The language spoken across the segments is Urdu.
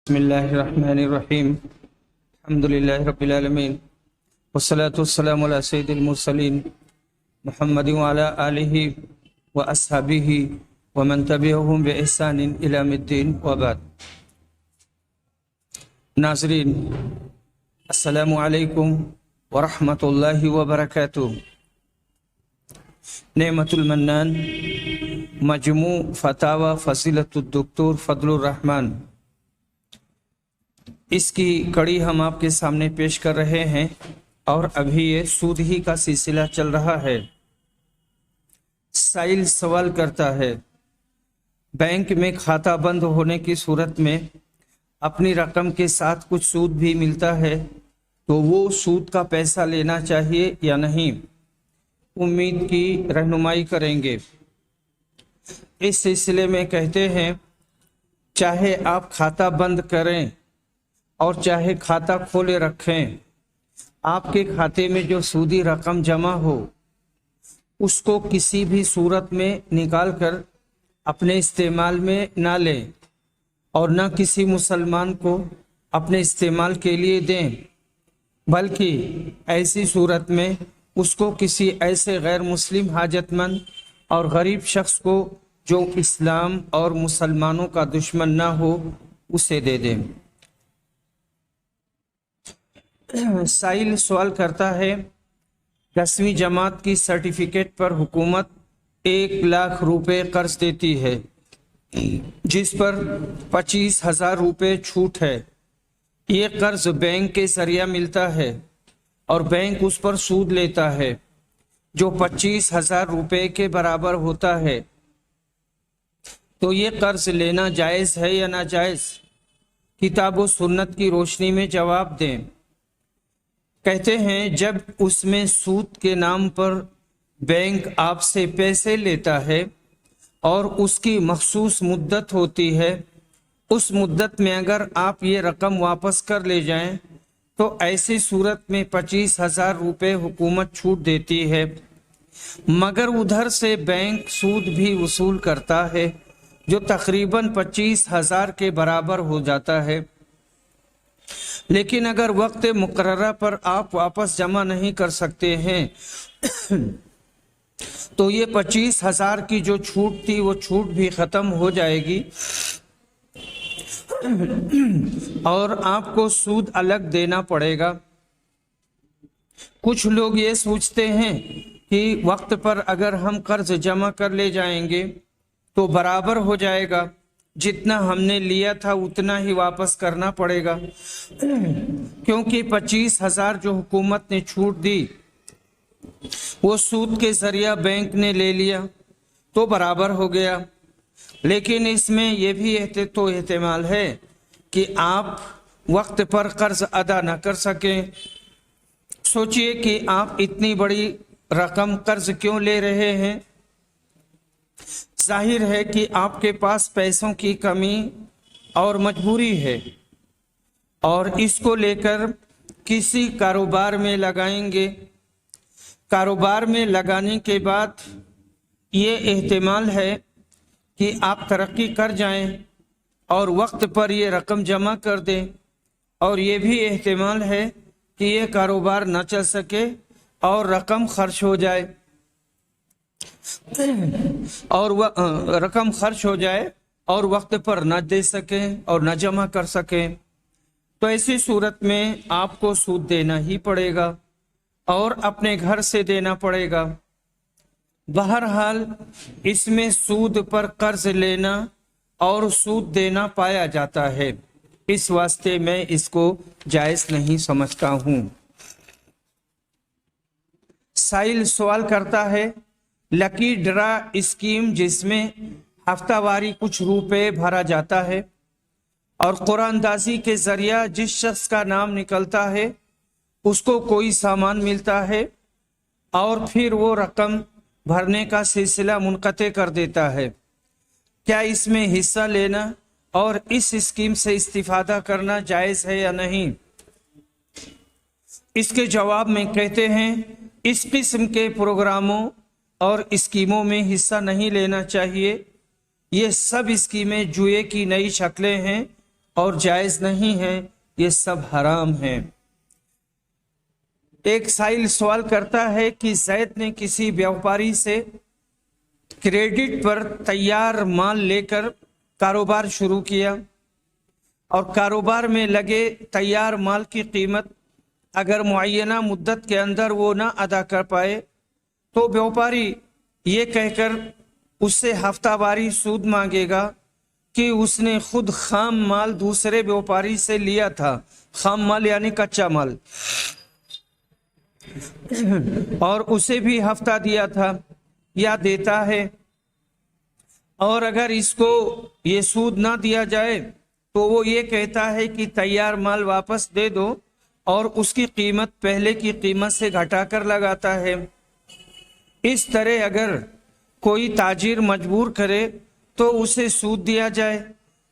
بسم اللہ الرحمن الرحیم الحمد للہ رب العالمین والصلاة والسلام علی سید المرسلین محمد وعلی آلہ واصحابہ ومن تبعہم بإحسان الی یوم الدین وبعد۔ ناظرین، السلام علیکم ورحمۃ اللہ وبرکاتہ۔ نعمت المنان، مجموع فتاوی فضیلت الدکتور فضل الرحمن، اس کی کڑی ہم آپ کے سامنے پیش کر رہے ہیں، اور ابھی یہ سود ہی کا سلسلہ چل رہا ہے۔ سائل سوال کرتا ہے، بینک میں کھاتہ بند ہونے کی صورت میں اپنی رقم کے ساتھ کچھ سود بھی ملتا ہے، تو وہ سود کا پیسہ لینا چاہیے یا نہیں؟ امید کی رہنمائی کریں گے۔ اس سلسلے میں کہتے ہیں، چاہے آپ کھاتہ بند کریں اور چاہے کھاتہ کھولے رکھیں، آپ کے کھاتے میں جو سودی رقم جمع ہو اس کو کسی بھی صورت میں نکال کر اپنے استعمال میں نہ لیں، اور نہ کسی مسلمان کو اپنے استعمال کے لیے دیں، بلکہ ایسی صورت میں اس کو کسی ایسے غیر مسلم حاجت مند اور غریب شخص کو جو اسلام اور مسلمانوں کا دشمن نہ ہو اسے دے دیں۔ سائل سوال کرتا ہے، 10ویں جماعت کی سرٹیفکیٹ پر حکومت 1,00,000 روپے قرض دیتی ہے، جس پر 25,000 روپے چھوٹ ہے۔ یہ قرض بینک کے ذریعہ ملتا ہے اور بینک اس پر سود لیتا ہے، جو 25,000 روپے کے برابر ہوتا ہے۔ تو یہ قرض لینا جائز ہے یا ناجائز؟ کتاب و سنت کی روشنی میں جواب دیں۔ کہتے ہیں، جب اس میں سود کے نام پر بینک آپ سے پیسے لیتا ہے اور اس کی مخصوص مدت ہوتی ہے، اس مدت میں اگر آپ یہ رقم واپس کر لے جائیں تو ایسی صورت میں 25,000 روپے حکومت چھوٹ دیتی ہے، مگر ادھر سے بینک سود بھی وصول کرتا ہے جو تقریباً 25,000 کے برابر ہو جاتا ہے۔ لیکن اگر وقت مقررہ پر آپ واپس جمع نہیں کر سکتے ہیں تو یہ 25,000 کی جو چھوٹ تھی وہ چھوٹ بھی ختم ہو جائے گی، اور آپ کو سود الگ دینا پڑے گا۔ کچھ لوگ یہ سوچتے ہیں کہ وقت پر اگر ہم قرض جمع کر لے جائیں گے تو برابر ہو جائے گا، جتنا ہم نے لیا تھا اتنا ہی واپس کرنا پڑے گا، کیونکہ 25,000 جو حکومت نے چھوٹ دی وہ سود کے ذریعہ بینک نے لے لیا تو برابر ہو گیا۔ لیکن اس میں یہ بھی احتمال ہے کہ آپ وقت پر قرض ادا نہ کر سکیں۔ سوچئے کہ آپ اتنی بڑی رقم قرض کیوں لے رہے ہیں؟ ظاہر ہے کہ آپ کے پاس پیسوں کی کمی اور مجبوری ہے، اور اس کو لے کر کسی کاروبار میں لگائیں گے۔ کاروبار میں لگانے کے بعد یہ احتمال ہے کہ آپ ترقی کر جائیں اور وقت پر یہ رقم جمع کر دیں، اور یہ بھی احتمال ہے کہ یہ کاروبار نہ چل سکے اور رقم خرچ ہو جائے، اور وقت پر نہ دے سکیں اور نہ جمع کر سکیں۔ تو ایسی صورت میں آپ کو سود دینا ہی پڑے گا، اور اپنے گھر سے دینا پڑے گا۔ بہرحال اس میں سود پر قرض لینا اور سود دینا پایا جاتا ہے، اس واسطے میں اس کو جائز نہیں سمجھتا ہوں۔ سائل سوال کرتا ہے، لکی ڈرا اسکیم جس میں ہفتہ واری کچھ روپے بھرا جاتا ہے اور قرآن دازی کے ذریعہ جس شخص کا نام نکلتا ہے اس کو کوئی سامان ملتا ہے، اور پھر وہ رقم بھرنے کا سلسلہ منقطع کر دیتا ہے، کیا اس میں حصہ لینا اور اس اسکیم سے استفادہ کرنا جائز ہے یا نہیں؟ اس کے جواب میں کہتے ہیں، اس قسم کے پروگراموں اور اسکیموں میں حصہ نہیں لینا چاہیے۔ یہ سب اسکیمیں جوئے کی نئی شکلیں ہیں اور جائز نہیں ہے، یہ سب حرام ہیں۔ ایک سائل سوال کرتا ہے کہ زید نے کسی بیوپاری سے کریڈٹ پر تیار مال لے کر کاروبار شروع کیا، اور کاروبار میں لگے تیار مال کی قیمت اگر معینہ مدت کے اندر وہ نہ ادا کر پائے تو بیوپاری یہ کہہ کر اس سے ہفتہ واری سود مانگے گا کہ اس نے خود خام مال دوسرے بیوپاری سے لیا تھا، خام مال یعنی کچا مال، اور اسے بھی ہفتہ دیا تھا یا دیتا ہے، اور اگر اس کو یہ سود نہ دیا جائے تو وہ یہ کہتا ہے کہ تیار مال واپس دے دو، اور اس کی قیمت پہلے کی قیمت سے گھٹا کر لگاتا ہے۔ اس طرح اگر کوئی تاجر مجبور کرے تو اسے سود دیا جائے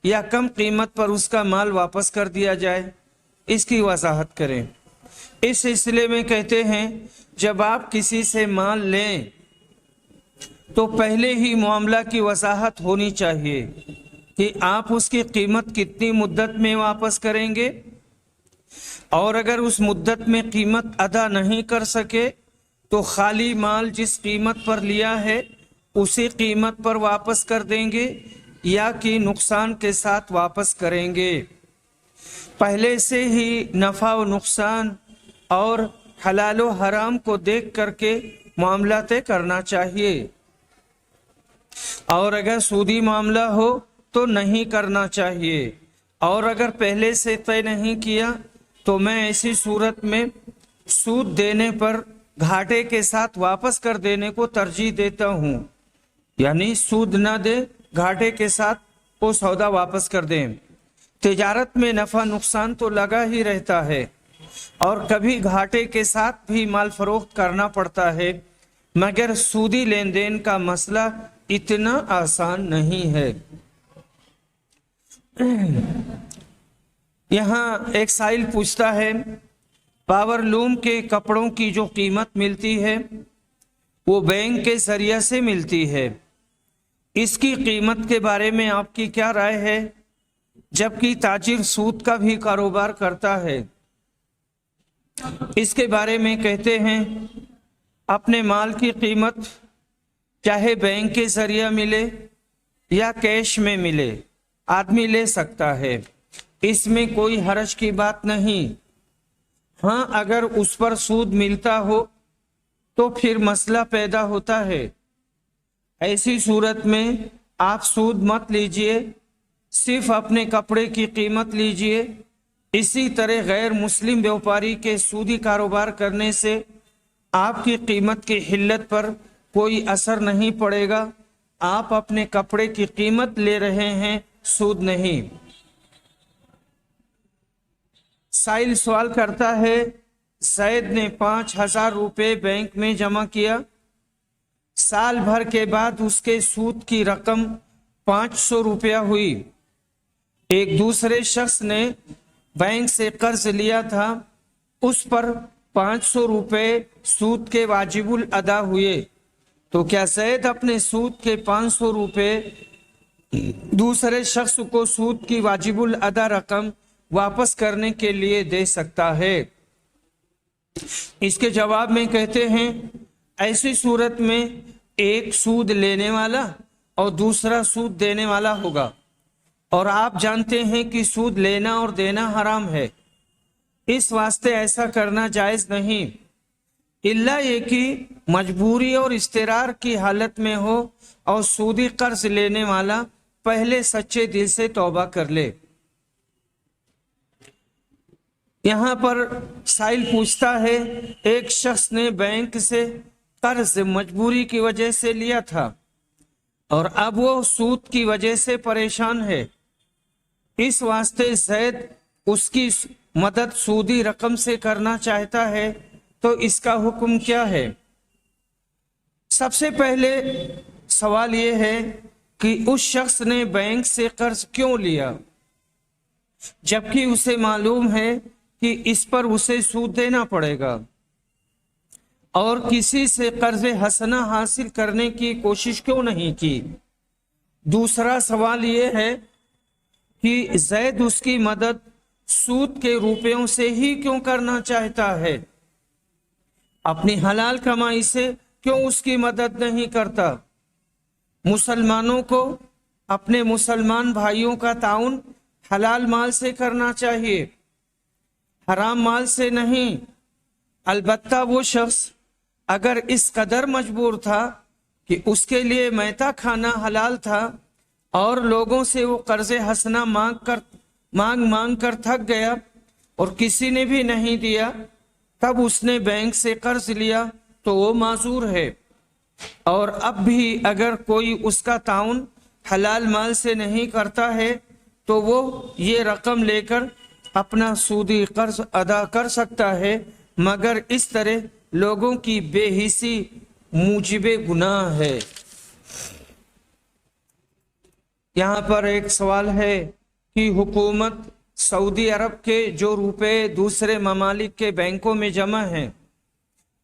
یا کم قیمت پر اس کا مال واپس کر دیا جائے، اس کی وضاحت کریں۔ اس سلسلے میں کہتے ہیں جب آپ کسی سے مال لیں تو پہلے ہی معاملہ کی وضاحت ہونی چاہیے کہ آپ اس کی قیمت کتنی مدت میں واپس کریں گے، اور اگر اس مدت میں قیمت ادا نہیں کر سکے تو خالی مال جس قیمت پر لیا ہے اسی قیمت پر واپس کر دیں گے یا کہ نقصان کے ساتھ واپس کریں گے۔ پہلے سے ہی نفع و نقصان اور حلال و حرام کو دیکھ کر کے معاملہ طے کرنا چاہیے، اور اگر سودی معاملہ ہو تو نہیں کرنا چاہیے، اور اگر پہلے سے طے نہیں کیا تو میں ایسی صورت میں سود دینے پر گھاٹے کے ساتھ واپس کر دینے کو ترجیح دیتا ہوں، یعنی سود نہ دے، گھاٹے کے ساتھ وہ سودا واپس کر دیں۔ تجارت میں نفع نقصان تو لگا ہی رہتا ہے، اور کبھی گھاٹے کے ساتھ بھی مال فروخت کرنا پڑتا ہے، مگر سودی لین دین کا مسئلہ اتنا آسان نہیں ہے۔ یہاں ایک سائل پوچھتا ہے پاور لوم کے کپڑوں کی جو قیمت ملتی ہے وہ بینک کے ذریعے سے ملتی ہے، اس کی قیمت کے بارے میں آپ کی کیا رائے ہے؟ جبکہ تاجر سود کا بھی کاروبار کرتا ہے۔ اس کے بارے میں کہتے ہیں اپنے مال کی قیمت چاہے بینک کے ذریعہ ملے یا کیش میں ملے آدمی لے سکتا ہے، اس میں کوئی حرج کی بات نہیں۔ ہاں اگر اس پر سود ملتا ہو تو پھر مسئلہ پیدا ہوتا ہے، ایسی صورت میں آپ سود مت لیجئے، صرف اپنے کپڑے کی قیمت لیجئے۔ اسی طرح غیر مسلم بیوپاری کے سودی کاروبار کرنے سے آپ کی قیمت کی حلت پر کوئی اثر نہیں پڑے گا، آپ اپنے کپڑے کی قیمت لے رہے ہیں، سود نہیں۔ سائل سوال کرتا ہے زید نے 5,000 روپے بینک میں جمع کیا، سال بھر کے بعد اس کے سود کی رقم 500 روپیہ ہوئی۔ ایک دوسرے شخص نے بینک سے قرض لیا تھا، اس پر 500 روپے سود کے واجب الادا ہوئے، تو کیا زید اپنے سود کے 500 روپے دوسرے شخص کو سود کی واجب الادا رقم واپس کرنے کے لیے دے سکتا ہے؟ اس کے جواب میں کہتے ہیں ایسی صورت میں ایک سود لینے والا اور دوسرا سود دینے والا ہوگا، اور آپ جانتے ہیں کہ سود لینا اور دینا حرام ہے، اس واسطے ایسا کرنا جائز نہیں، الا یہ کہ مجبوری اور اضطرار کی حالت میں ہو اور سودی قرض لینے والا پہلے سچے دل سے توبہ کر لے۔ یہاں پر سائل پوچھتا ہے ایک شخص نے بینک سے قرض مجبوری کی وجہ سے لیا تھا اور اب وہ سود کی وجہ سے پریشان ہے، اس واسطے زید اس کی مدد سودی رقم سے کرنا چاہتا ہے، تو اس کا حکم کیا ہے؟ سب سے پہلے سوال یہ ہے کہ اس شخص نے بینک سے قرض کیوں لیا جبکہ اسے معلوم ہے کہ اس پر اسے سود دینا پڑے گا، اور کسی سے قرض حسنہ حاصل کرنے کی کوشش کیوں نہیں کی؟ دوسرا سوال یہ ہے کہ زید اس کی مدد سود کے روپیوں سے ہی کیوں کرنا چاہتا ہے؟ اپنی حلال کمائی سے کیوں اس کی مدد نہیں کرتا؟ مسلمانوں کو اپنے مسلمان بھائیوں کا تعاون حلال مال سے کرنا چاہیے، حرام مال سے نہیں۔ البتہ وہ شخص اگر اس قدر مجبور تھا کہ اس کے لیے میتہ کھانا حلال تھا اور لوگوں سے وہ قرض حسنہ مانگ کر تھک گیا اور کسی نے بھی نہیں دیا، تب اس نے بینک سے قرض لیا تو وہ معذور ہے۔ اور اب بھی اگر کوئی اس کا تعاون حلال مال سے نہیں کرتا ہے تو وہ یہ رقم لے کر اپنا سودی قرض ادا کر سکتا ہے، مگر اس طرح لوگوں کی بے حسی موجب گناہ ہے۔ یہاں پر ایک سوال ہے کہ حکومت سعودی عرب کے جو روپے دوسرے ممالک کے بینکوں میں جمع ہیں،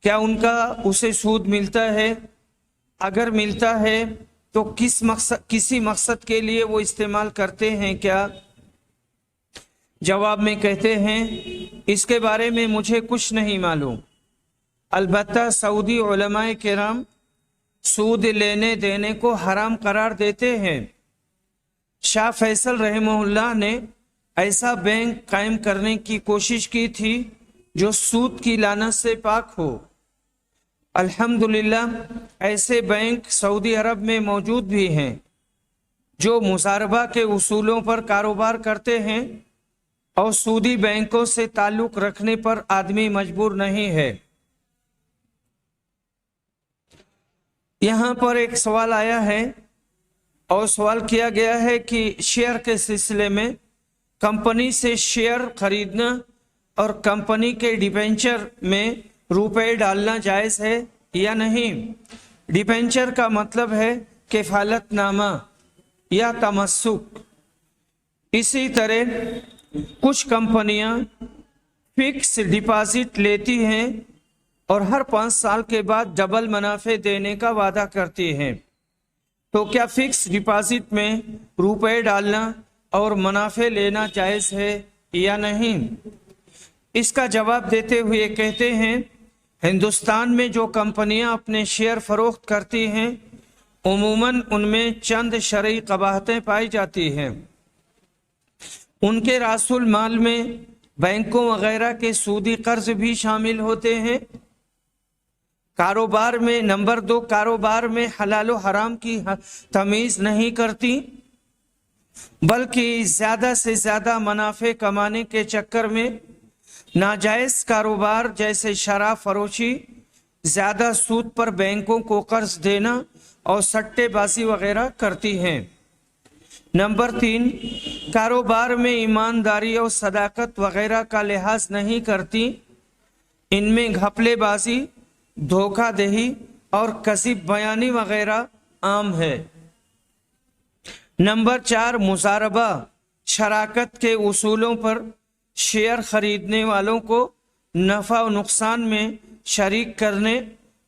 کیا ان کا اسے سود ملتا ہے؟ اگر ملتا ہے تو کسی مقصد کے لیے وہ استعمال کرتے ہیں کیا؟ جواب میں کہتے ہیں اس کے بارے میں مجھے کچھ نہیں معلوم، البتہ سعودی علماء کرام سود لینے دینے کو حرام قرار دیتے ہیں۔ شاہ فیصل رحمہ اللہ نے ایسا بینک قائم کرنے کی کوشش کی تھی جو سود کی لعنت سے پاک ہو۔ الحمدللہ ایسے بینک سعودی عرب میں موجود بھی ہیں جو مضاربہ کے اصولوں پر کاروبار کرتے ہیں، اور سودی بینکوں سے تعلق رکھنے پر آدمی مجبور نہیں ہے۔ یہاں پر ایک سوال آیا ہے اور سوال کیا گیا ہے کہ شیئر کے سلسلے میں کمپنی سے شیئر خریدنا اور کمپنی کے ڈیبینچر میں روپے ڈالنا جائز ہے یا نہیں؟ ڈیبینچر کا مطلب ہے کفالت نامہ یا تمسک۔ اسی طرح کچھ کمپنیاں فکس ڈپازٹ لیتی ہیں اور ہر 5 سال کے بعد ڈبل منافع دینے کا وعدہ کرتی ہیں، تو کیا فکس ڈپازٹ میں روپے ڈالنا اور منافع لینا جائز ہے یا نہیں؟ اس کا جواب دیتے ہوئے کہتے ہیں ہندوستان میں جو کمپنیاں اپنے شیئر فروخت کرتی ہیں عموماً ان میں چند شرعی قباحتیں پائی جاتی ہیں۔ ان کے راس المال میں بینکوں وغیرہ کے سودی قرض بھی شامل ہوتے ہیں۔ کاروبار میں نمبر 2 کاروبار میں حلال و حرام کی تمیز نہیں کرتی، بلکہ زیادہ سے زیادہ منافع کمانے کے چکر میں ناجائز کاروبار جیسے شراب فروشی، زیادہ سود پر بینکوں کو قرض دینا اور سٹے بازی وغیرہ کرتی ہیں۔ نمبر 3 کاروبار میں ایمانداری اور صداقت وغیرہ کا لحاظ نہیں کرتی، ان میں گھپلے بازی، دھوکہ دہی اور کذب بیانی وغیرہ عام ہے۔ نمبر 4 مضاربہ، شراکت کے اصولوں پر شیئر خریدنے والوں کو نفع و نقصان میں شریک کرنے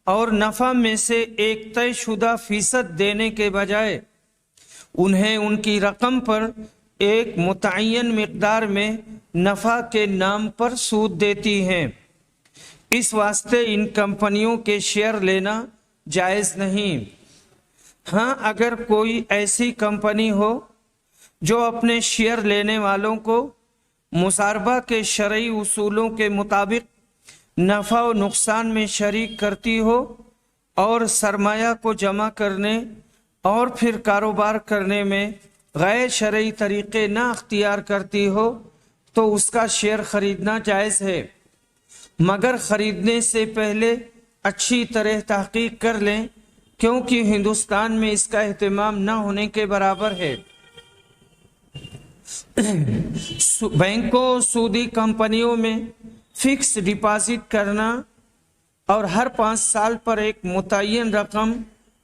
اور نفع میں سے ایک طے شدہ فیصد دینے کے بجائے انہیں ان کی رقم پر ایک متعین مقدار میں نفع کے نام پر سود دیتی ہیں۔ اس واسطے ان کمپنیوں کے شیئر لینا جائز نہیں۔ ہاں اگر کوئی ایسی کمپنی ہو جو اپنے شیئر لینے والوں کو مضاربہ کے شرعی اصولوں کے مطابق نفع و نقصان میں شریک کرتی ہو اور سرمایہ کو جمع کرنے اور پھر کاروبار کرنے میں غیر شرعی طریقے نہ اختیار کرتی ہو تو اس کا شیئر خریدنا جائز ہے، مگر خریدنے سے پہلے اچھی طرح تحقیق کر لیں، کیونکہ ہندوستان میں اس کا اہتمام نہ ہونے کے برابر ہے۔ بینکوں سودی کمپنیوں میں فکس ڈپازٹ کرنا اور ہر 5 سال پر ایک متعین رقم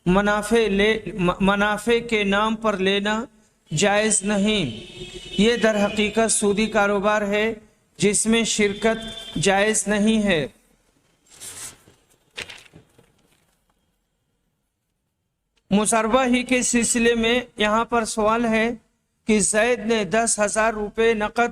منافع کے نام پر لینا جائز نہیں۔ یہ در حقیقت سودی کاروبار ہے جس میں شرکت جائز نہیں ہے۔ مضاربہ ہی کے سلسلے میں یہاں پر سوال ہے کہ زید نے 10,000 روپے نقد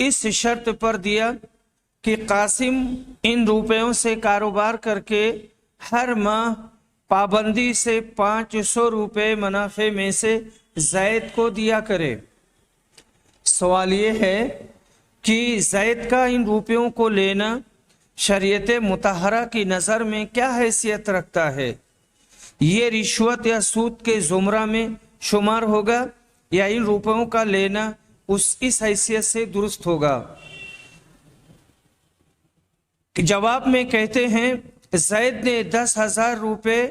اس شرط پر دیا کہ قاسم ان روپیوں سے کاروبار کر کے ہر ماہ پابندی سے 500 روپے منافع میں سے زید کو دیا کرے۔ سوال یہ ہے کہ زید کا ان روپیوں کو لینا شریعت مطہرہ کی نظر میں کیا حیثیت رکھتا ہے؟ یہ رشوت یا سود کے زمرہ میں شمار ہوگا یا ان روپیوں کا لینا اس حیثیت سے درست ہوگا؟ جواب میں کہتے ہیں زید نے 10,000 روپے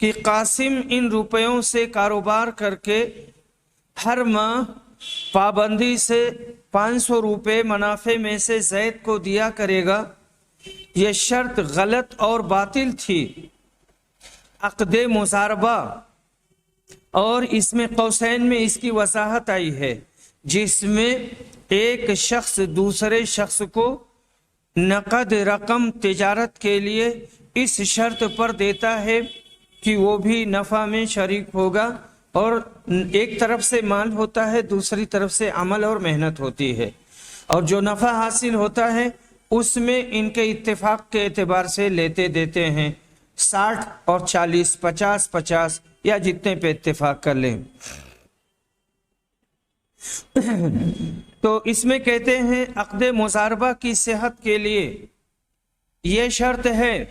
کہ قاسم ان روپیوں سے کاروبار کر کے ہر ماہ پابندی سے 500 روپے منافع میں سے زید کو دیا کرے گا۔ یہ شرط غلط اور باطل تھی، عقد مضاربہ، اور اس میں قوسین میں اس کی وضاحت آئی ہے، جس میں ایک شخص دوسرے شخص کو نقد رقم تجارت کے لیے اس شرط پر دیتا ہے کہ وہ بھی نفع میں شریک ہوگا، اور ایک طرف سے مال ہوتا ہے، دوسری طرف سے عمل اور محنت ہوتی ہے، اور جو نفع حاصل ہوتا ہے اس میں ان کے اتفاق کے اعتبار سے لیتے دیتے ہیں، 60 اور 40، 50 یا جتنے پہ اتفاق کر لیں۔ تو اس میں کہتے ہیں عقد مضاربہ کی صحت کے لیے یہ شرط ہے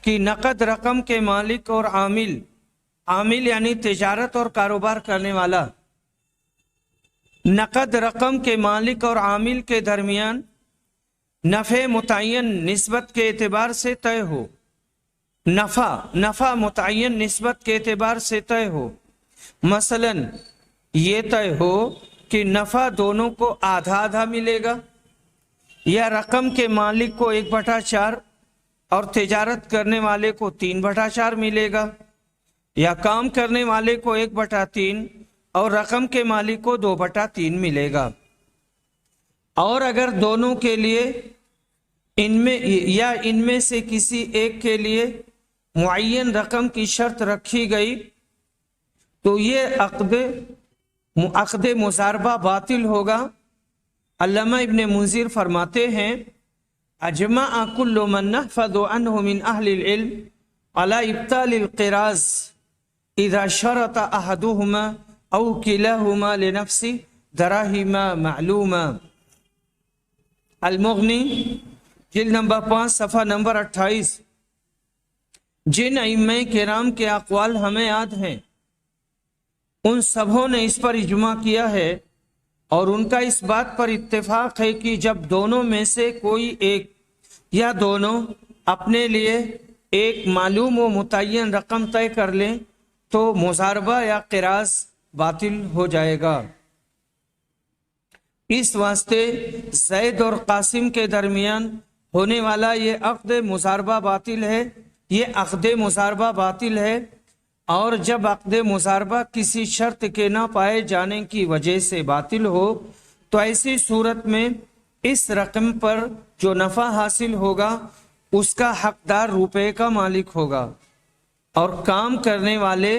کہ نقد رقم کے مالک اور عامل یعنی تجارت اور کاروبار کرنے والا، نقد رقم کے مالک اور عامل کے درمیان نفع متعین نسبت کے اعتبار سے طے ہو، نفع متعین نسبت کے اعتبار سے طے ہو۔ مثلا یہ طے ہو کہ نفع دونوں کو آدھا آدھا ملے گا، یا رقم کے مالک کو 1/4 اور تجارت کرنے والے کو 3/4 ملے گا، یا کام کرنے والے کو 1/3 اور رقم کے مالک کو 2/3 ملے گا۔ اور اگر دونوں کے لیے ان میں سے کسی ایک کے لیے معین رقم کی شرط رکھی گئی تو یہ عقد مضاربہ باطل ہوگا۔ علامہ ابن منذر فرماتے ہیں اجمع کل من نحفظ عنه من اہل العلم على ابطال القراض اذا شرط احدهما او كلاهما لنفسه دراهم معلومہ۔ المغنی جلد نمبر 5 صفحہ نمبر 28۔ جن ائمہ کرام کے اقوال ہمیں یاد ہیں ان سبوں نے اس پر اجماع کیا ہے، اور ان کا اس بات پر اتفاق ہے کہ جب دونوں میں سے کوئی ایک یا دونوں اپنے لیے ایک معلوم و متعین رقم طے کر لیں تو مضاربہ یا قراض باطل ہو جائے گا۔ اس واسطے زید اور قاسم کے درمیان ہونے والا یہ عقد مضاربہ باطل ہے، اور جب عقد مضاربہ کسی شرط کے نہ پائے جانے کی وجہ سے باطل ہو تو ایسی صورت میں اس رقم پر جو نفع حاصل ہوگا اس کا حقدار روپے کا مالک ہوگا، اور کام کرنے والے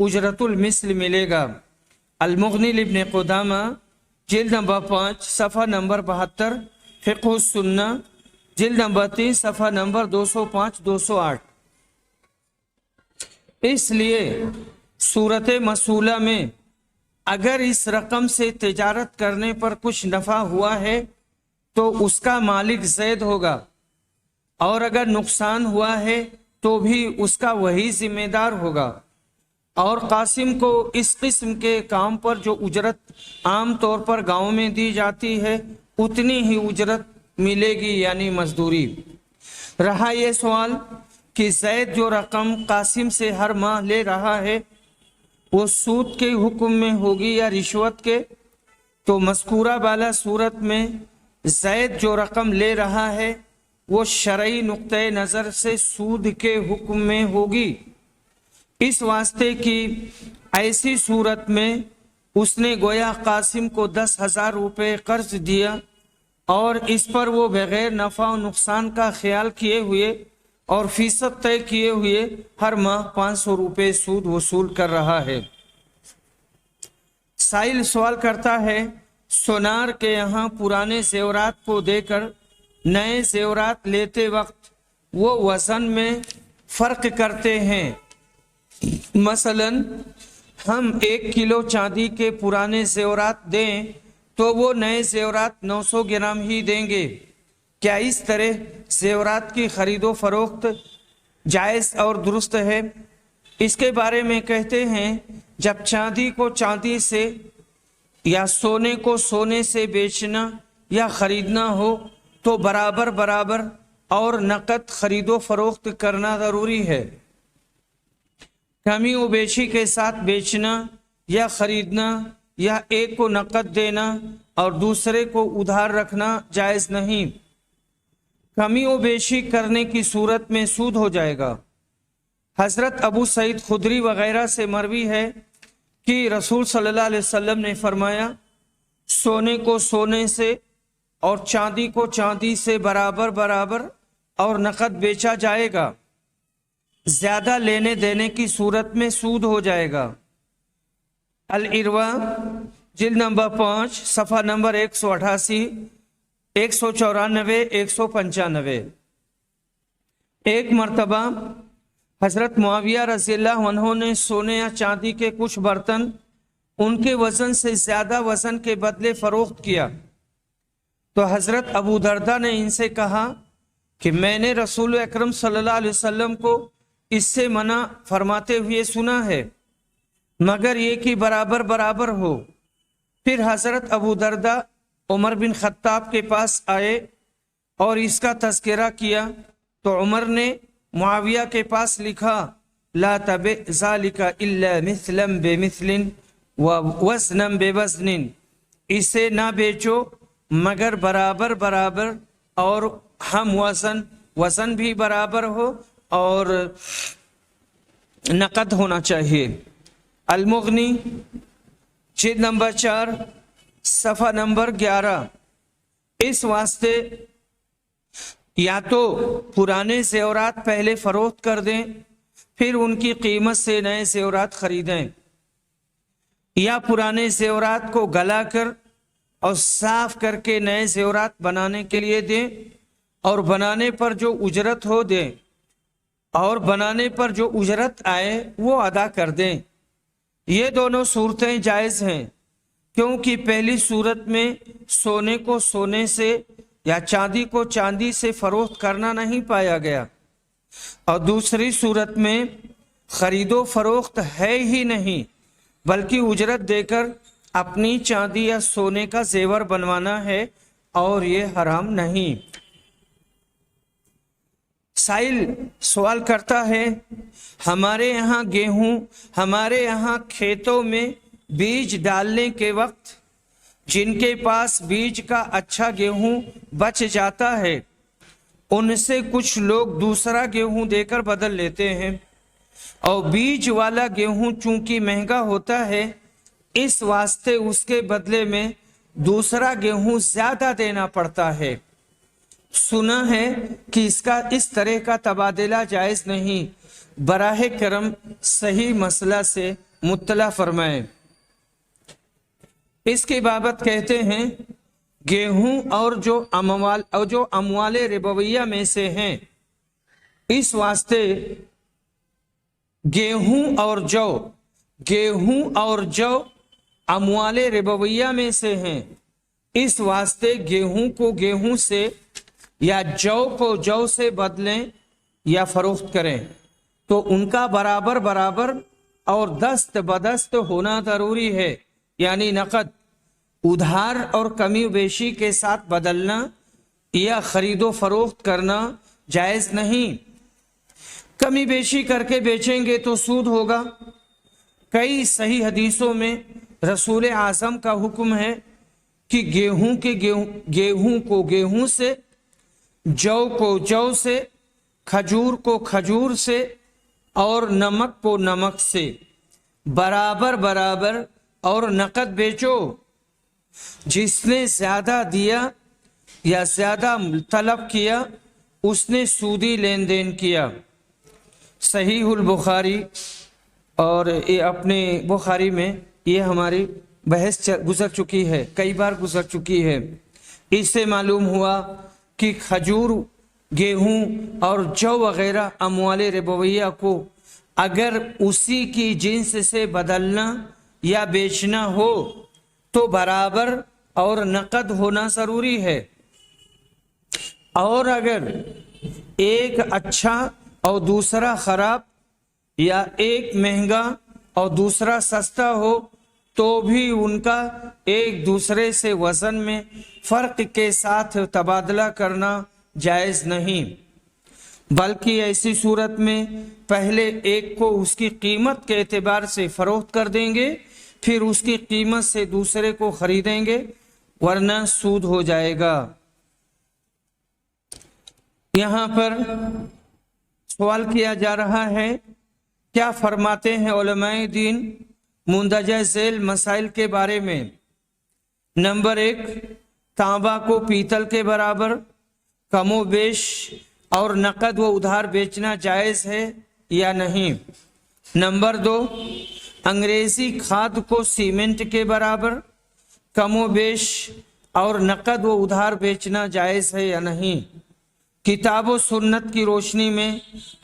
اجرت المثل ملے گا۔ المغنی ابن قدامہ جلد نمبر 5 صفحہ نمبر 72، فقہ السنہ جلد نمبر 3 صفحہ نمبر 205-208۔ اس لیے صورت مسئولہ میں اگر اس رقم سے تجارت کرنے پر کچھ نفع ہوا ہے تو اس کا مالک زید ہوگا، اور اگر نقصان ہوا ہے تو بھی اس کا وہی ذمہ دار ہوگا، اور قاسم کو اس قسم کے کام پر جو اجرت عام طور پر گاؤں میں دی جاتی ہے اتنی ہی اجرت ملے گی، یعنی مزدوری۔ رہا یہ سوال کہ زید جو رقم قاسم سے ہر ماہ لے رہا ہے وہ سود کے حکم میں ہوگی یا رشوت کے، تو مذکورہ بالا صورت میں زید جو رقم لے رہا ہے وہ شرعی نقطۂ نظر سے سود کے حکم میں ہوگی، اس واسطے کی ایسی صورت میں اس نے گویا قاسم کو 10,000 روپے قرض دیا اور اس پر وہ بغیر نفع و نقصان کا خیال کیے ہوئے اور فیصد طے کیے ہوئے ہر ماہ 500 روپے سود وصول کر رہا ہے۔ سائل سوال کرتا ہے، سونار کے یہاں پرانے زیورات کو دے کر نئے زیورات لیتے وقت وہ وزن میں فرق کرتے ہیں۔ مثلا ہم 1 کلو چاندی کے پرانے زیورات دیں تو وہ نئے زیورات 900 گرام ہی دیں گے۔ کیا اس طرح زیورات کی خرید و فروخت جائز اور درست ہے؟ اس کے بارے میں کہتے ہیں، جب چاندی کو چاندی سے یا سونے کو سونے سے بیچنا یا خریدنا ہو تو برابر برابر اور نقد خرید و فروخت کرنا ضروری ہے۔ کمی و بیشی کے ساتھ بیچنا یا خریدنا یا ایک کو نقد دینا اور دوسرے کو ادھار رکھنا جائز نہیں۔ کمی و بیشی کرنے کی صورت میں سود ہو جائے گا۔ حضرت ابو سعید خدری وغیرہ سے مروی ہے کہ رسول صلی اللہ علیہ وسلم نے فرمایا، سونے کو سونے سے اور چاندی کو چاندی سے برابر برابر اور نقد بیچا جائے گا۔ زیادہ لینے دینے کی صورت میں سود ہو جائے گا۔ الاروا جلد نمبر 5 صفحہ نمبر 188 194 195۔ ایک مرتبہ حضرت معاویہ رضی اللہ عنہ نے سونے یا چاندی کے کچھ برتن ان کے وزن سے زیادہ وزن کے بدلے فروخت کیا تو حضرت ابو دردہ نے ان سے کہا کہ میں نے رسول اکرم صلی اللہ علیہ وسلم کو اس سے منع فرماتے ہوئے سنا ہے، مگر یہ کہ برابر برابر ہو۔ پھر حضرت ابو دردہ عمر بن خطاب کے پاس آئے اور اس کا تذکرہ کیا تو عمر نے معاویہ کے پاس لکھا، لا تبع ذالک الا مثلا بمثل ووزنا بوزن، اسے نہ بیچو مگر برابر برابر اور ہم وزن بھی برابر ہو اور نقد ہونا چاہیے۔ المغنی جلد نمبر 4 صفحہ نمبر 11۔ اس واسطے یا تو پرانے زیورات پہلے فروخت کر دیں پھر ان کی قیمت سے نئے زیورات خریدیں، یا پرانے زیورات کو گلا کر اور صاف کر کے نئے زیورات بنانے کے لیے دیں اور بنانے پر جو اجرت ہو دیں اور بنانے پر جو اجرت آئے وہ ادا کر دیں۔ یہ دونوں صورتیں جائز ہیں، کیونکہ پہلی صورت میں سونے کو سونے سے یا چاندی کو چاندی سے فروخت کرنا نہیں پایا گیا، اور دوسری صورت میں خرید و فروخت ہے ہی نہیں، بلکہ اجرت دے کر اپنی چاندی یا سونے کا زیور بنوانا ہے، اور یہ حرام نہیں۔ سائل سوال کرتا ہے، ہمارے یہاں گیہوں ہمارے یہاں کھیتوں میں بیج ڈالنے کے وقت جن کے پاس بیج کا اچھا گیہوں بچ جاتا ہے ان سے کچھ لوگ دوسرا گیہوں دے کر بدل لیتے ہیں، اور بیج والا گیہوں چونکہ مہنگا ہوتا ہے اس واسطے اس کے بدلے میں دوسرا گیہوں زیادہ دینا پڑتا ہے۔ سنا ہے کہ اس طرح کا تبادلہ جائز نہیں، براہ کرم صحیح مسئلہ سے مطلع فرمائیں۔ اس کی بابت کہتے ہیں، گیہوں اور جو اموال ربویہ میں سے ہیں، اس واسطے گیہوں اور جو اموال ربویہ میں سے ہیں، اس واسطے گیہوں کو گیہوں سے یا جو کو جو سے بدلیں یا فروخت کریں تو ان کا برابر برابر اور دست بدست ہونا ضروری ہے، یعنی نقد ادھار اور کمی و بیشی کے ساتھ بدلنا یا خرید و فروخت کرنا جائز نہیں۔ کمی بیشی کر کے بیچیں گے تو سود ہوگا۔ کئی صحیح حدیثوں میں رسول اعظم کا حکم ہے کہ گیہوں کو گیہوں سے، جو کو جو سے، کھجور کو کھجور سے اور نمک کو نمک سے برابر برابر اور نقد بیچو۔ جس نے زیادہ دیا یا زیادہ طلب کیا اس نے سودی لین دین کیا۔ صحیح البخاری، اور یہ اپنے بخاری میں یہ ہماری بحث گزر چکی ہے، کئی بار گزر چکی ہے۔ اس سے معلوم ہوا کہ کھجور، گیہوں اور جو وغیرہ اموال ربویہ کو اگر اسی کی جنس سے بدلنا یا بیچنا ہو تو برابر اور نقد ہونا ضروری ہے، اور اگر ایک اچھا اور دوسرا خراب، یا ایک مہنگا اور دوسرا سستا ہو تو بھی ان کا ایک دوسرے سے وزن میں فرق کے ساتھ تبادلہ کرنا جائز نہیں، بلکہ ایسی صورت میں پہلے ایک کو اس کی قیمت کے اعتبار سے فروخت کر دیں گے، پھر اس کی قیمت سے دوسرے کو خریدیں گے، ورنہ سود ہو جائے گا۔ یہاں پر سوال کیا جا رہا ہے، کیا فرماتے ہیں علماء دین مندرجہ ذیل مسائل کے بارے میں؟ نمبر 1، تانبا کو پیتل کے برابر کم و بیش اور نقد و ادھار بیچنا جائز ہے یا نہیں؟ نمبر 2، انگریزی کھاد کو سیمنٹ کے برابر کم و بیش اور نقد و ادھار بیچنا جائز ہے یا نہیں؟ کتاب و سنت کی روشنی میں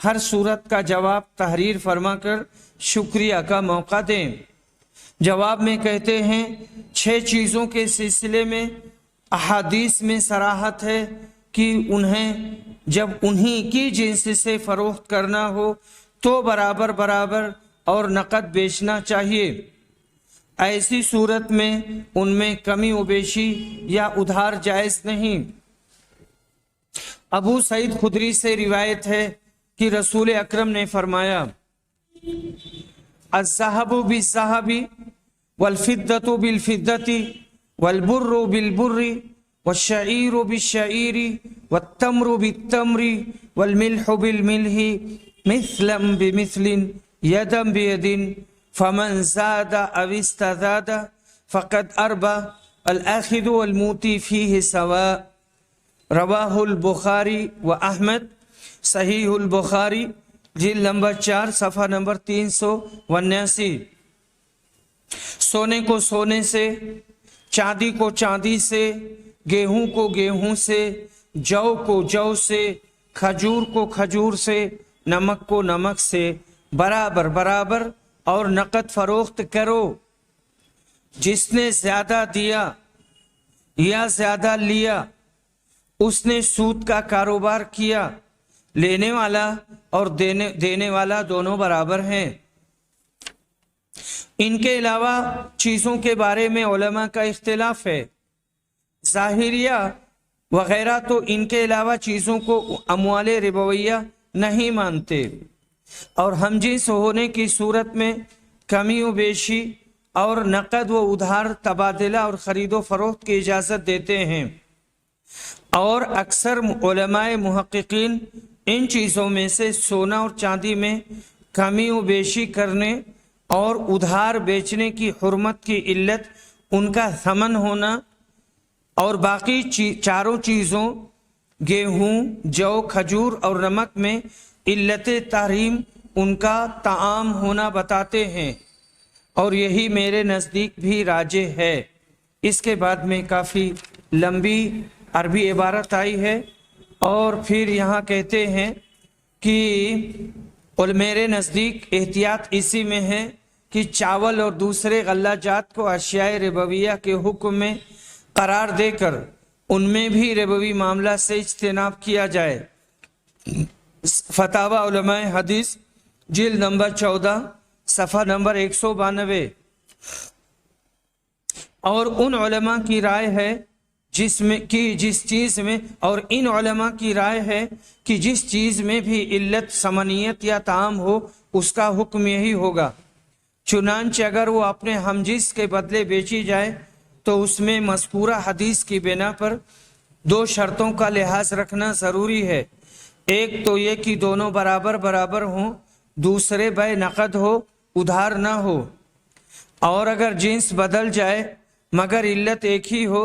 ہر صورت کا جواب تحریر فرما کر شکریہ کا موقع دیں۔ جواب میں کہتے ہیں 6 چیزوں کے سلسلے میں احادیث میں صراحت ہے کہ انہیں جب انہی کی جنس سے فروخت کرنا ہو تو برابر برابر اور نقد بیچنا چاہیے۔ ایسی صورت میں ان میں کمی و بیشی یا ادھار جائز نہیں۔ ابو سعید خدری سے روایت ہے کہ رسول اکرم نے فرمایا، الذهب بالذهب والفضة بالفضة والبر بالبر والشعير بالشعير والتمر بالتمر والملح بالملح مثلا بمثل يدا بيد فمن زاد أو استزاد فقد أربى الآخذ والموتي فيه سواء۔ رواہ البخاری و احمد، صحیح البخاری جلد نمبر 4 صفحہ نمبر 379۔ سونے کو سونے سے، چاندی کو چاندی سے، گیہوں کو گیہوں سے، جو کو جو سے، کھجور کو کھجور سے، نمک کو نمک سے برابر برابر اور نقد فروخت کرو۔ جس نے زیادہ دیا یا زیادہ لیا اس نے سود کا کاروبار کیا، لینے والا اور دینے والا دونوں برابر ہیں۔ ان کے علاوہ چیزوں کے بارے میں علماء کا اختلاف ہے۔ ظاہریہ وغیرہ تو ان کے علاوہ چیزوں کو اموال ربویہ نہیں مانتے، اور ہم جنس ہونے کی صورت میں کمی و بیشی اور نقد و ادھار تبادلہ اور خرید و فروخت کی اجازت دیتے ہیں، اور اکثر علماء محققین ان چیزوں میں سے سونا اور چاندی میں کمی و بیشی کرنے اور ادھار بیچنے کی حرمت کی علت ان کا ثمن ہونا، اور باقی چاروں چیزوں گیہوں، جو، کھجور اور نمک میں علت تحریم ان کا طعام ہونا بتاتے ہیں، اور یہی میرے نزدیک بھی راجح ہے۔ اس کے بعد میں کافی لمبی عربی عبارت آئی ہے، اور پھر یہاں کہتے ہیں کہ اور میرے نزدیک احتیاط اسی میں ہے کہ چاول اور دوسرے غلہ جات کو اشیاء ربویہ کے حکم میں قرار دے کر ان میں بھی ربوی معاملہ سے اجتناب کیا جائے۔ فتاوی علماء حدیث جلد نمبر 14 صفحہ نمبر 192۔ اور ان علماء کی رائے ہے جس چیز میں اور ان علماء کی رائے ہے کہ جس چیز میں بھی علت ثمنیت یا طعام ہو اس کا حکم یہی ہوگا۔ چنانچہ اگر وہ اپنے ہمجنس کے بدلے بیچی جائے تو اس میں مذکورہ حدیث کی بنا پر 2 شرطوں کا لحاظ رکھنا ضروری ہے۔ ایک تو یہ کہ دونوں برابر برابر ہوں، دوسرے بے نقد ہو، ادھار نہ ہو، اور اگر جنس بدل جائے مگر علت ایک ہی ہو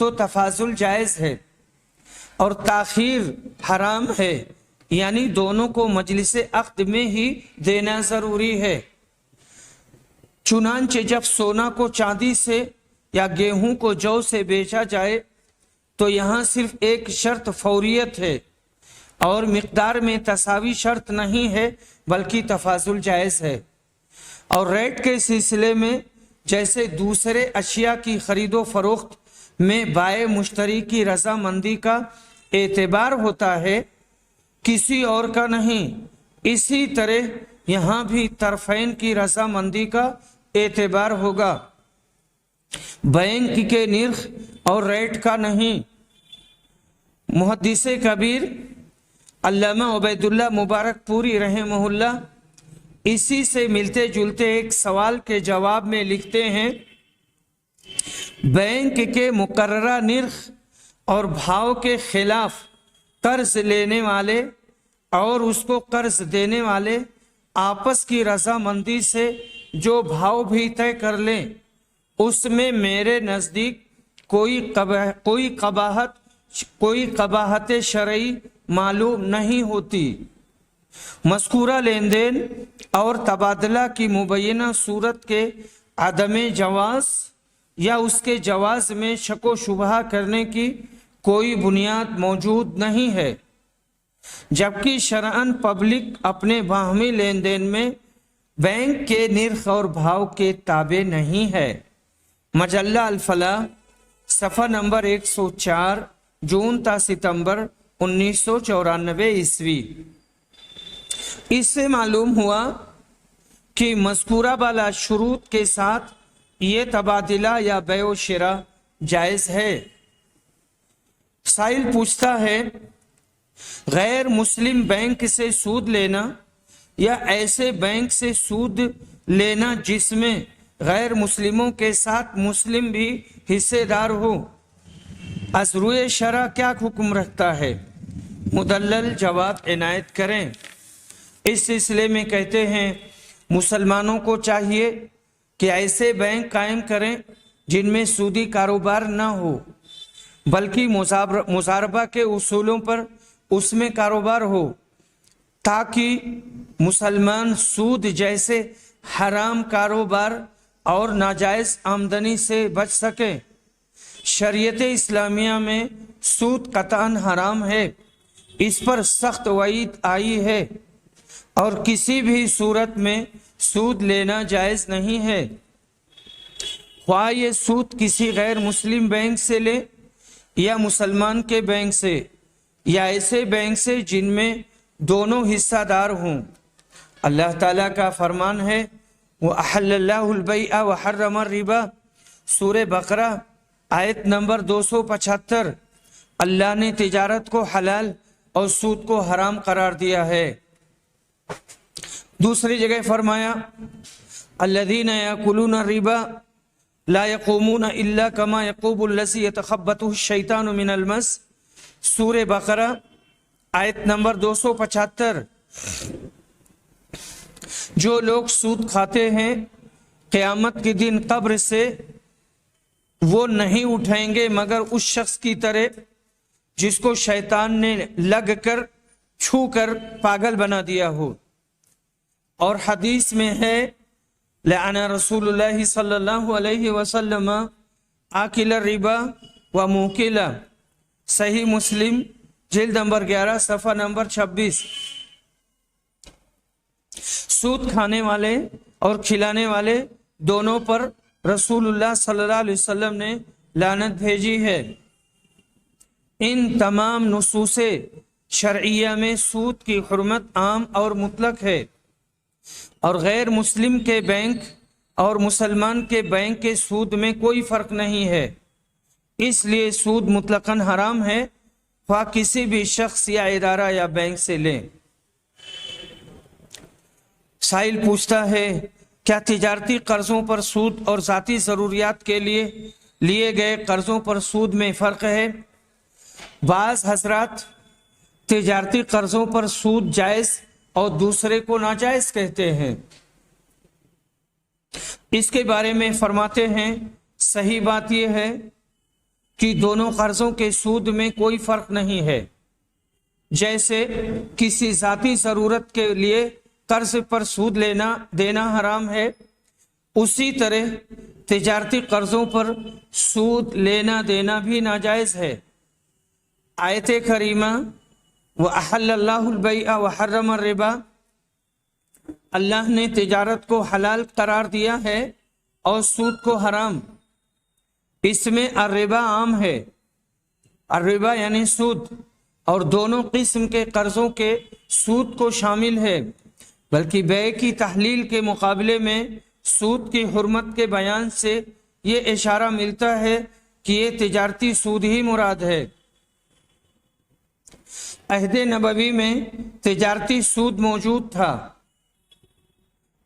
تو تفاضل جائز ہے اور تاخیر حرام ہے، یعنی دونوں کو مجلس عقد میں ہی دینا ضروری ہے۔ چنانچہ جب سونا کو چاندی سے یا گیہوں کو جو سے بیچا جائے تو یہاں صرف ایک شرط فوریت ہے اور مقدار میں تساوی شرط نہیں ہے بلکہ تفاضل جائز ہے۔ اور ریٹ کے سلسلے میں جیسے دوسرے اشیاء کی خرید و فروخت میں بائع مشتری کی رضامندی کا اعتبار ہوتا ہے، کسی اور کا نہیں، اسی طرح یہاں بھی طرفین کی رضامندی کا اعتبار ہوگا، بینک کے نرخ اور ریٹ کا نہیں۔ محدث کبیر علامہ عبید اللہ مبارک پوری رحمہ اللہ اسی سے ملتے جلتے ایک سوال کے جواب میں لکھتے ہیں، بینک کے مقررہ نرخ اور بھاؤ کے خلاف قرض لینے والے اور اس کو قرض دینے والے آپس کی رضامندی سے جو بھاؤ بھی طے کر لیں اس میں میرے نزدیک کوئی قباحت شرعی معلوم نہیں ہوتی۔ مذکورہ لین دین اور تبادلہ کی مبینہ صورت کے عدم جواز یا اس کے جواز میں شک و شبہ کرنے کی کوئی بنیاد موجود نہیں ہے، جبکہ شرعاً پبلک اپنے باہمی لین دین میں بینک کے نرخ اور بھاؤ کے تابع نہیں ہے۔ مجلہ الفلاح صفحہ نمبر 104 جون تا ستمبر 1994 عیسوی۔ اس سے معلوم ہوا کہ مذکورہ بالا شروط کے ساتھ یہ تبادلہ یا بیع و شراء جائز ہے۔ سائل پوچھتا ہے، غیر مسلم بینک سے سود لینا یا ایسے بینک سے سود لینا جس میں غیر مسلموں کے ساتھ مسلم بھی حصے دار ہو، از روئے شرع کیا حکم رکھتا ہے؟ مدلل جواب عنایت کریں۔ اس سلسلے میں کہتے ہیں، مسلمانوں کو چاہیے کہ ایسے بینک قائم کریں جن میں سودی کاروبار نہ ہو بلکہ مضاربہ کے اصولوں پر اس میں کاروبار ہو، تاکہ مسلمان سود جیسے حرام کاروبار اور ناجائز آمدنی سے بچ سکیں۔ شریعت اسلامیہ میں سود قطعاً حرام ہے، اس پر سخت وعید آئی ہے اور کسی بھی صورت میں سود لینا جائز نہیں ہے، خواہ یہ سود کسی غیر مسلم بینک سے لے یا مسلمان کے بینک سے یا ایسے بینک سے جن میں دونوں حصہ دار ہوں۔ اللہ تعالیٰ کا فرمان ہے، وَأَحَلَّ اللَّهُ الْبَيْعَ وَحَرَّمَ الرِّبَا، سورہ بقرہ آیت نمبر 275۔ اللہ نے تجارت کو حلال اور سود کو حرام قرار دیا ہے۔ دوسری جگہ فرمایا، الَّذِينَ يَأْكُلُونَ الرِّبَا لَا يَقُومُونَ إِلَّا كَمَا يَقُومُ الَّذِي يَتَخَبَّطُهُ الشَّيْطَانُ مِنَ الْمَسِّ، سورہ بقرہ آیت نمبر 275۔ جو لوگ سود کھاتے ہیں قیامت کے دن قبر سے وہ نہیں اٹھیں گے مگر اس شخص کی طرح جس کو شیطان نے لگ کر چھو کر پاگل بنا دیا ہو۔ اور حدیث میں ہے، لعن رسول اللہ صلی اللہ علیہ وسلم آکل الربا و موکلہ، صحیح مسلم جلد نمبر 11 صفحہ نمبر 26۔ سود کھانے والے اور کھلانے والے دونوں پر رسول اللہ صلی اللہ علیہ وسلم نے لعنت بھیجی ہے۔ ان تمام نصوص شرعیہ میں سود کی حرمت عام اور مطلق ہے، اور غیر مسلم کے بینک اور مسلمان کے بینک کے سود میں کوئی فرق نہیں ہے، اس لیے سود مطلقاً حرام ہے، خواہ کسی بھی شخص یا ادارہ یا بینک سے لیں۔ سائل پوچھتا ہے، کیا تجارتی قرضوں پر سود اور ذاتی ضروریات کے لیے لیے گئے قرضوں پر سود میں فرق ہے؟ بعض حضرات تجارتی قرضوں پر سود جائز اور دوسرے کو ناجائز کہتے ہیں۔ اس کے بارے میں فرماتے ہیں، صحیح بات یہ ہے کہ دونوں قرضوں کے سود میں کوئی فرق نہیں ہے۔ جیسے کسی ذاتی ضرورت کے لیے قرض پر سود دینا حرام ہے، اسی طرح تجارتی قرضوں پر سود لینا دینا بھی ناجائز ہے۔ آیت کریمہ وَأَحَلَّ اللَّهُ الْبَيْعَ وَحَرَّمَ الرِّبَا، اللہ نے تجارت کو حلال قرار دیا ہے اور سود کو حرام۔ اس میں الربا عام ہے، الربا یعنی سود، اور دونوں قسم کے قرضوں کے سود کو شامل ہے، بلکہ بیع کی تحلیل کے مقابلے میں سود کی حرمت کے بیان سے یہ اشارہ ملتا ہے کہ یہ تجارتی سود ہی مراد ہے۔ عہد نبوی میں تجارتی سود موجود تھا،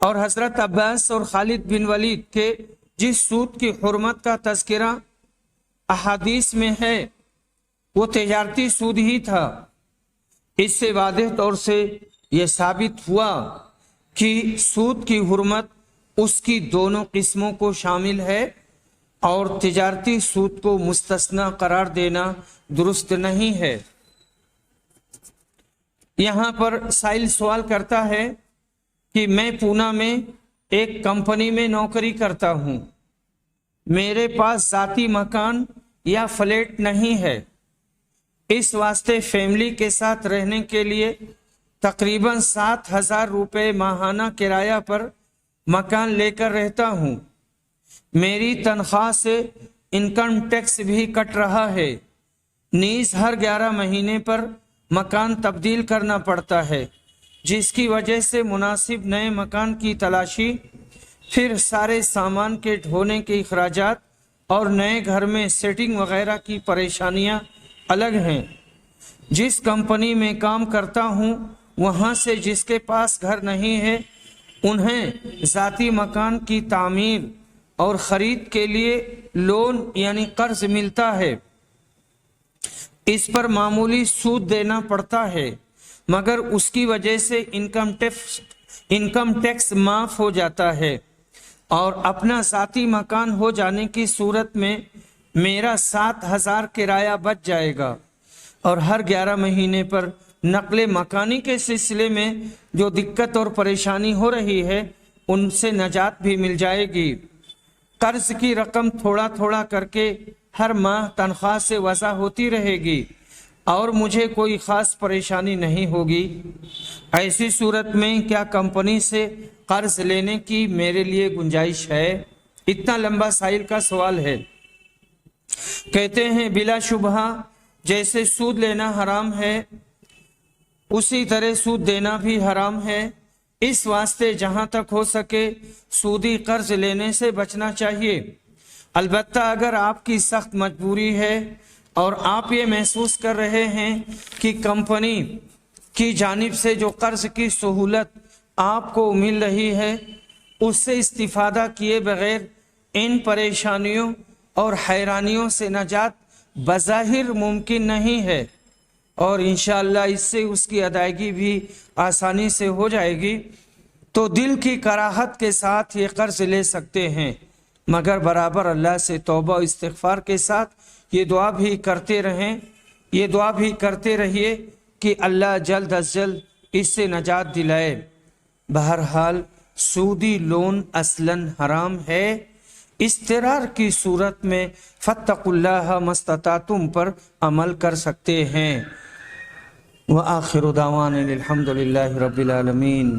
اور حضرت عباس اور خالد بن ولید کے جس سود کی حرمت کا تذکرہ احادیث میں ہے وہ تجارتی سود ہی تھا۔ اس سے واضح طور سے یہ ثابت ہوا کہ سود کی حرمت اس کی دونوں قسموں کو شامل ہے، اور تجارتی سود کو مستثنی قرار دینا درست نہیں ہے۔ یہاں پر سائل سوال کرتا ہے کہ میں پونا میں ایک کمپنی میں نوکری کرتا ہوں، میرے پاس ذاتی مکان یا فلیٹ نہیں ہے، اس واسطے فیملی کے ساتھ رہنے کے لیے تقریباً 7,000 روپے ماہانہ کرایہ پر مکان لے کر رہتا ہوں۔ میری تنخواہ سے انکم ٹیکس بھی کٹ رہا ہے، نیز ہر 11 مہینے پر مکان تبدیل کرنا پڑتا ہے، جس کی وجہ سے مناسب نئے مکان کی تلاشی، پھر سارے سامان کے ڈھونے کے اخراجات اور نئے گھر میں سیٹنگ وغیرہ کی پریشانیاں الگ ہیں۔ جس کمپنی میں کام کرتا ہوں وہاں سے جس کے پاس گھر نہیں ہے انہیں ذاتی مکان کی تعمیر اور خرید کے لیے لون یعنی قرض ملتا ہے، اس پر معمولی سود دینا پڑتا ہے، مگر اس کی وجہ سے انکم ٹیکس معاف ہو جاتا ہے، اور اپنا ذاتی مکان ہو جانے کی صورت میں میرا 7,000 کرایہ بچ جائے گا، اور ہر 11 مہینے پر نقل مکانی کے سلسلے میں جو دقت اور پریشانی ہو رہی ہے ان سے نجات بھی مل جائے گی۔ قرض کی رقم تھوڑا تھوڑا کر کے ہر ماہ تنخواہ سے وضع ہوتی رہے گی، اور مجھے کوئی خاص پریشانی نہیں ہوگی۔ ایسی صورت میں کیا کمپنی سے قرض لینے کی میرے لیے گنجائش ہے؟ اتنا لمبا سائل کا سوال ہے۔ کہتے ہیں بلا شبہ جیسے سود لینا حرام ہے اسی طرح سود دینا بھی حرام ہے، اس واسطے جہاں تک ہو سکے سودی قرض لینے سے بچنا چاہیے۔ البتہ اگر آپ کی سخت مجبوری ہے اور آپ یہ محسوس کر رہے ہیں کہ کمپنی کی جانب سے جو قرض کی سہولت آپ کو مل رہی ہے اس سے استفادہ کیے بغیر ان پریشانیوں اور حیرانیوں سے نجات بظاہر ممکن نہیں ہے، اور انشاءاللہ اس سے اس کی ادائیگی بھی آسانی سے ہو جائے گی، تو دل کی کراہت کے ساتھ یہ قرض لے سکتے ہیں، مگر برابر اللہ سے توبہ و استغفار کے ساتھ یہ دعا بھی کرتے رہیے کہ اللہ جلد از جلد اس سے نجات دلائے۔ بہرحال سودی لون اصلاً حرام ہے، اضطرار کی صورت میں فاتقوا اللہ ما استطعتم پر عمل کر سکتے ہیں۔ وآخر دعوانا الحمد للہ رب العالمین۔